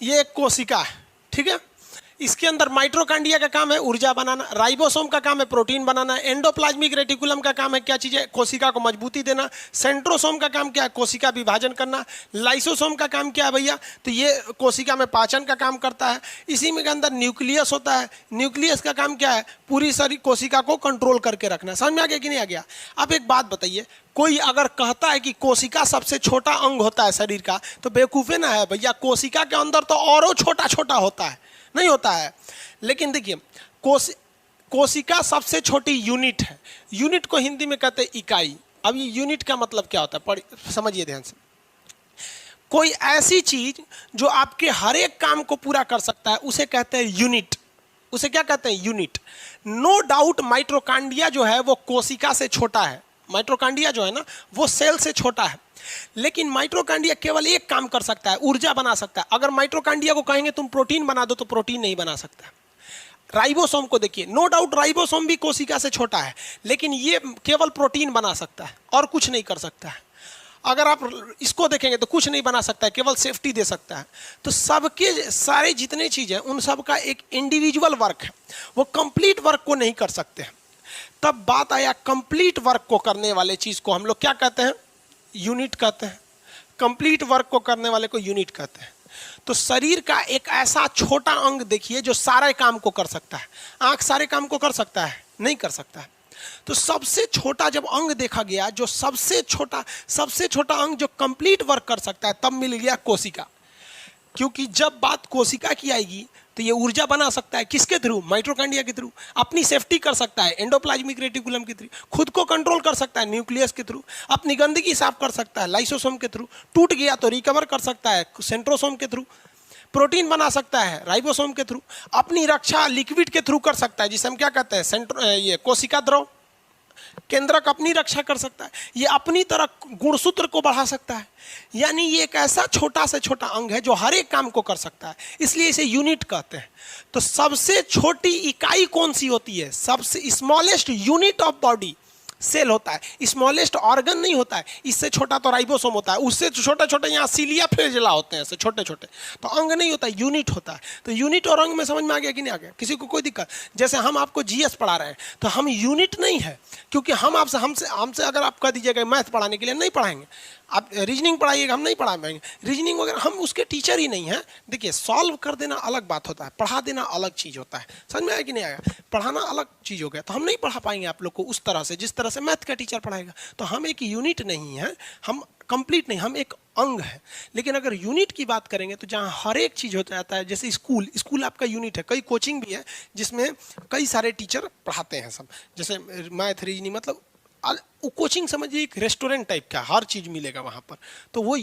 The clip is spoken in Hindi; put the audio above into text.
ये एक कोशिका है, ठीक है। इसके अंदर माइटोकॉन्ड्रिया का काम है ऊर्जा बनाना, राइबोसोम का काम है प्रोटीन बनाना, एंडोप्लाज्मिक रेटिकुलम का काम है क्या चीज़ है, कोशिका को मजबूती देना, सेंट्रोसोम का काम क्या है, कोशिका विभाजन करना, लाइसोसोम का काम क्या है भैया, तो ये कोशिका में पाचन का काम करता है। इसी में के अंदर न्यूक्लियस होता है, न्यूक्लियस का काम क्या है, पूरी सारी कोशिका को कंट्रोल करके रखना। समझ में आ गया कि नहीं आ गया? अब एक बात बताइए, कोई अगर कहता है कि कोशिका सबसे छोटा अंग होता है शरीर का, तो बेवकूफ़े ना है भैया, कोशिका के अंदर तो और छोटा छोटा होता है, नहीं होता है। लेकिन देखिए कोशिका सबसे छोटी यूनिट है, यूनिट को हिंदी में कहते हैं इकाई। अब ये यूनिट का मतलब क्या होता है, समझिए ध्यान से। कोई ऐसी चीज जो आपके हर एक काम को पूरा कर सकता है उसे कहते हैं यूनिट, उसे क्या कहते हैं, यूनिट। नो डाउट माइटोकॉन्ड्रिया जो है वो कोशिका से छोटा है, माइटोकॉन्ड्रिया जो है ना वो सेल से छोटा है, लेकिन माइटोकॉन्ड्रिया केवल एक काम कर सकता है, ऊर्जा बना सकता है। अगर माइटोकॉन्ड्रिया को कहेंगे तुम प्रोटीन बना दो तो प्रोटीन नहीं बना सकता। राइबोसोम को देखिए, नो डाउट राइबोसोम भी कोशिका से छोटा है, लेकिन ये केवल प्रोटीन बना सकता है और कुछ नहीं कर सकता है। अगर आप इसको देखेंगे तो कुछ नहीं बना सकता है, केवल सेफ्टी दे सकता है। तो सबके सारे जितने चीज़ें उन सब का एक इंडिविजुअल वर्क है, वो कंप्लीट वर्क को नहीं कर सकते हैं। तब बात आया कंप्लीट वर्क को करने वाले चीज़ को हम लोग क्या कहते हैं, यूनिट कहते हैं। कंप्लीट वर्क को करने वाले को यूनिट कहते हैं। तो शरीर का एक ऐसा छोटा अंग देखिए जो सारे काम को कर सकता है। आंख सारे काम को कर सकता है, नहीं कर सकता है। तो सबसे छोटा जब अंग देखा गया, जो सबसे छोटा अंग जो कंप्लीट वर्क कर सकता है, तब मिल गया कोशिका। क्योंकि जब बात कोशिका की आएगी तो ये ऊर्जा बना सकता है, किसके थ्रू, माइटोकॉन्ड्रिया के थ्रू। अपनी सेफ्टी कर सकता है एंडोप्लाज्मिक रेटिकुलम के थ्रू, खुद को कंट्रोल कर सकता है न्यूक्लियस के थ्रू, अपनी गंदगी साफ कर सकता है लाइसोसोम के थ्रू, टूट गया तो रिकवर कर सकता है सेंट्रोसोम के थ्रू, प्रोटीन बना सकता है राइबोसोम के थ्रू, अपनी रक्षा लिक्विड के थ्रू कर सकता है जिसे हम क्या कहते हैं ये कोशिका द्रव, केंद्रक अपनी रक्षा कर सकता है, ये अपनी तरह गुणसूत्र को बढ़ा सकता है। यानी ये एक ऐसा छोटा से छोटा अंग है जो हर एक काम को कर सकता है, इसलिए इसे यूनिट कहते हैं। तो सबसे छोटी इकाई कौन सी होती है, सबसे smallest unit of body cell होता है, स्मॉलेस्ट ऑर्गन नहीं होता है। इससे छोटा तो राइबोसोम होता है, उससे छोटे छोटे यहाँ सीलिया फ्लेजेला होते हैं, ऐसे छोटे छोटे, तो अंग नहीं होता, यूनिट होता है। तो यूनिट और अंग में समझ में आ गया कि नहीं आ गया, किसी को कोई दिक्कत? जैसे हम आपको जीएस पढ़ा रहे हैं तो हम यूनिट नहीं है, क्योंकि हम आपसे हमसे अगर आप कह दीजिएगा मैथ पढ़ाने के लिए नहीं पढ़ाएंगे, आप रीजनिंग पढ़ाइएगा हम नहीं पढ़ा पाएंगे, रीजनिंग वगैरह हम उसके टीचर ही नहीं हैं। देखिए सॉल्व कर देना अलग बात होता है, पढ़ा देना अलग चीज़ होता है। समझ में आया कि नहीं आया? पढ़ाना अलग चीज़ हो गया, तो हम नहीं पढ़ा पाएंगे आप लोग को उस तरह से जिस तरह से मैथ का टीचर पढ़ाएगा। तो हम एक यूनिट नहीं है, हम कंप्लीट नहीं, हम एक अंग है। लेकिन अगर यूनिट की बात करेंगे तो जहाँ हर एक चीज़ हो जाता है, जैसे स्कूल आपका यूनिट है, कई कोचिंग भी है जिसमें कई सारे टीचर पढ़ाते हैं सब, जैसे मैथ रीजनिंग, मतलब कोचिंग समझिए एक रेस्टोरेंट टाइप का, हर चीज़ मिलेगा वहाँ पर, तो वो